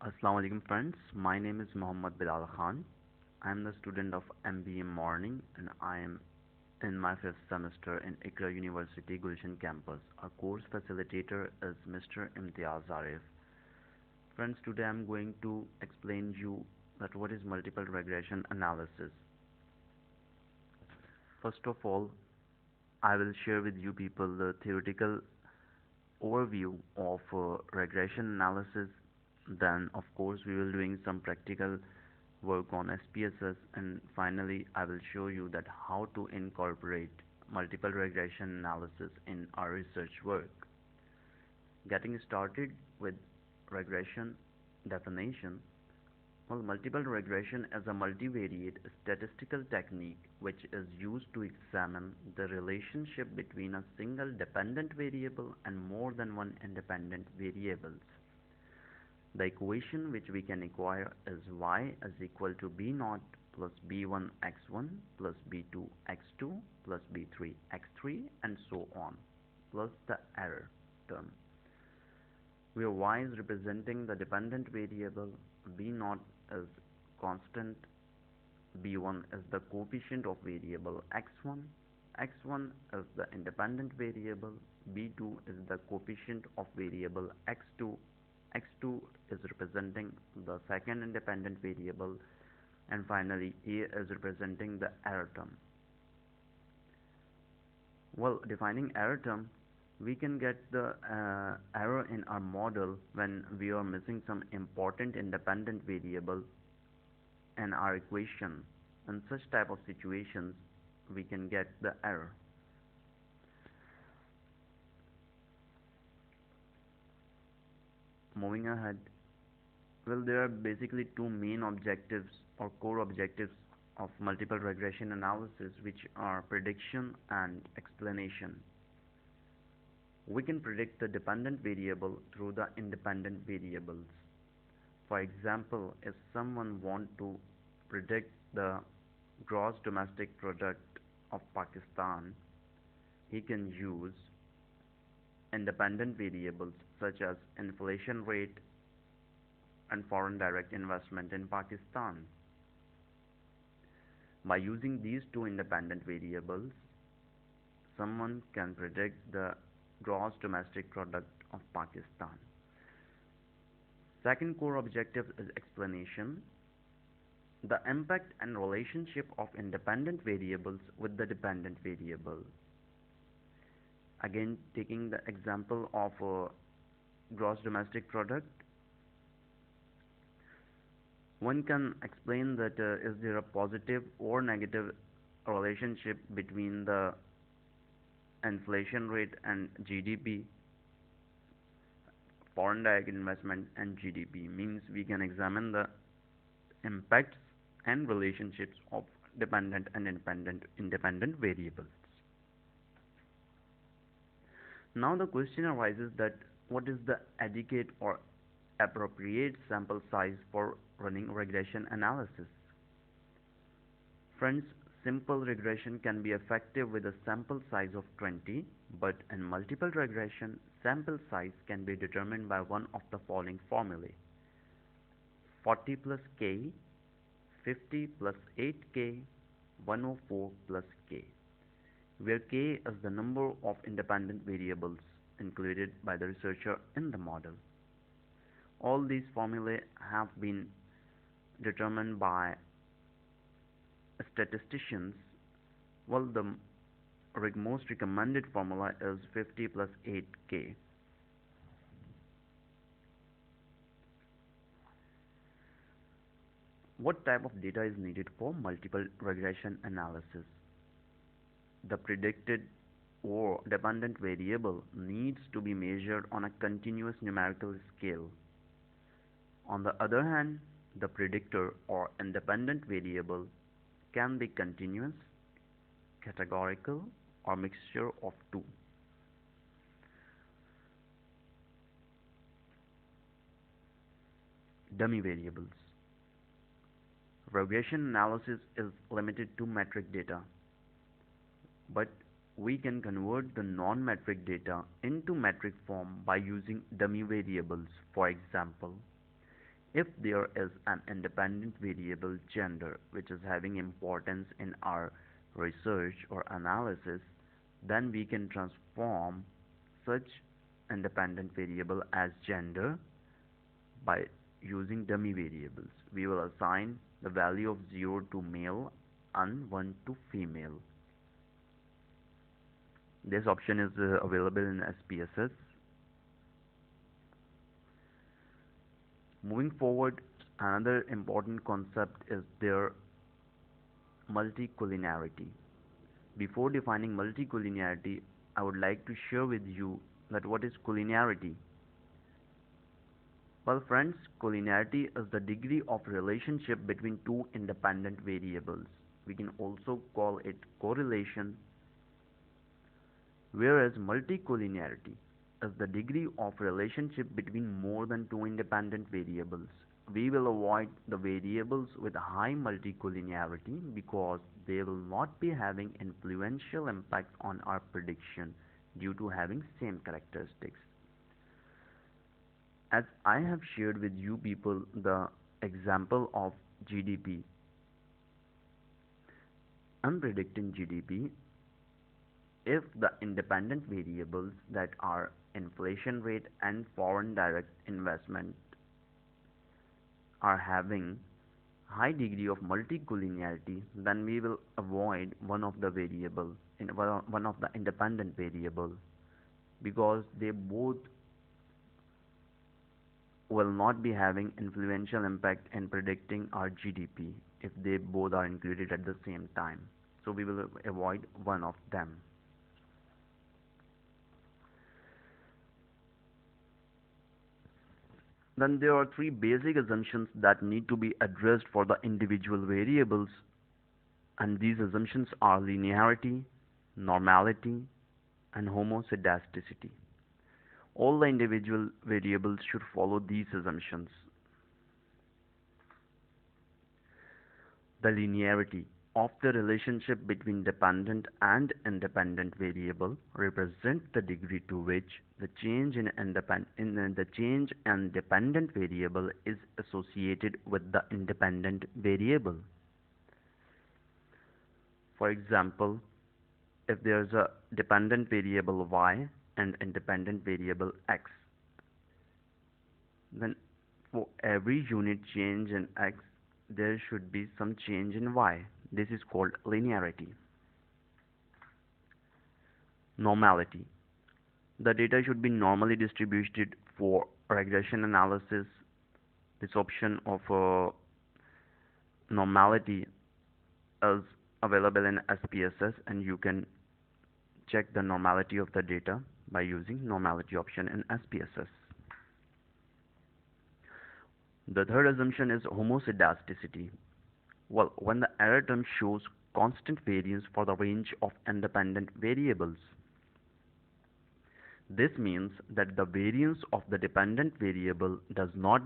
Assalamu alaikum friends. My name is Muhammad Bilal Khan. I am the student of MBA Morning and I am in my fifth semester in Iqra University Gulshan campus. Our course facilitator is Mr. Imtiaz Arif. Friends, today I am going to explain you that what is multiple regression analysis. First of all, I will share with you people the theoretical overview of regression analysis. Then of course we will doing some practical work on SPSS, and finally I will show you that how to incorporate multiple regression analysis in our research work. Getting started with regression definition. Well, multiple regression is a multivariate statistical technique which is used to examine the relationship between a single dependent variable and more than one independent variables. The equation which we can acquire is y is equal to b naught plus b1 x1 plus b2 x2 plus b3 x3 and so on, plus the error term, where y is representing the dependent variable, b naught is constant, b1 is the coefficient of variable x1, x1 is the independent variable, b2 is the coefficient of variable x2, x2 is representing the second independent variable, and finally a is representing the error term. Well, defining error term, we can get the error in our model when we are missing some important independent variable in our equation. In such type of situations, we can get the error. Moving ahead, well, there are basically two main objectives or core objectives of multiple regression analysis, which are prediction and explanation. We can predict the dependent variable through the independent variables. For example, if someone wants to predict the gross domestic product of Pakistan, he can use independent variables such as inflation rate and foreign direct investment in Pakistan. By using these two independent variables, someone can predict the gross domestic product of Pakistan. Second core objective is explanation. The impact and relationship of independent variables with the dependent variable. Again, taking the example of gross domestic product, one can explain that is there a positive or negative relationship between the inflation rate and GDP, foreign direct investment and GDP. Means we can examine the impacts and relationships of dependent and independent variables. Now the question arises that what is the adequate or appropriate sample size for running regression analysis? Friends, simple regression can be effective with a sample size of 20, but in multiple regression, sample size can be determined by one of the following formulae: 40 plus k, 50 plus 8k, 104 plus k, where k is the number of independent variables included by the researcher in the model. All these formulae have been determined by statisticians. Well, the most recommended formula is 50 plus 8k. What type of data is needed for multiple regression analysis? The predicted or dependent variable needs to be measured on a continuous numerical scale. On the other hand, the predictor or independent variable can be continuous, categorical, or mixture of two. Dummy variables. Regression analysis is limited to metric data, but we can convert the non-metric data into metric form by using dummy variables. For example, If there is an independent variable gender which is having importance in our research or analysis, then we can transform such independent variable as gender by using dummy variables. We will assign the value of 0 to male and 1 to female. This option is available in SPSS. Moving forward, another important concept is their multicollinearity. Before defining multicollinearity, I would like to share with you that what is collinearity. Well, friends, collinearity is the degree of relationship between two independent variables. We can also call it correlation, whereas multicollinearity is the degree of relationship between more than two independent variables. We will avoid the variables with high multicollinearity because they will not be having influential impact on our prediction due to having same characteristics. As I have shared with you people the example of GDP, I'm predicting GDP if the independent variables that are inflation rate and foreign direct investment are having high degree of multicollinearity, then we will avoid one of the variable in one of the independent variable because they both will not be having influential impact in predicting our GDP if they both are included at the same time. So we will avoid one of them. Then there are three basic assumptions that need to be addressed for the individual variables, and these assumptions are linearity, normality, and homoscedasticity. All the individual variables should follow these assumptions. The linearity of the relationship between dependent and independent variable represents the degree to which the change in dependent variable is associated with the independent variable. For example, if there is a dependent variable y and independent variable x, then for every unit change in x, there should be some change in y. This is called linearity. Normality. The data should be normally distributed for regression analysis. This option of normality is available in SPSS, and you can check the normality of the data by using normality option in SPSS. The third assumption is homoscedasticity. Well, when the error term shows constant variance for the range of independent variables, this means that the variance of the dependent variable does not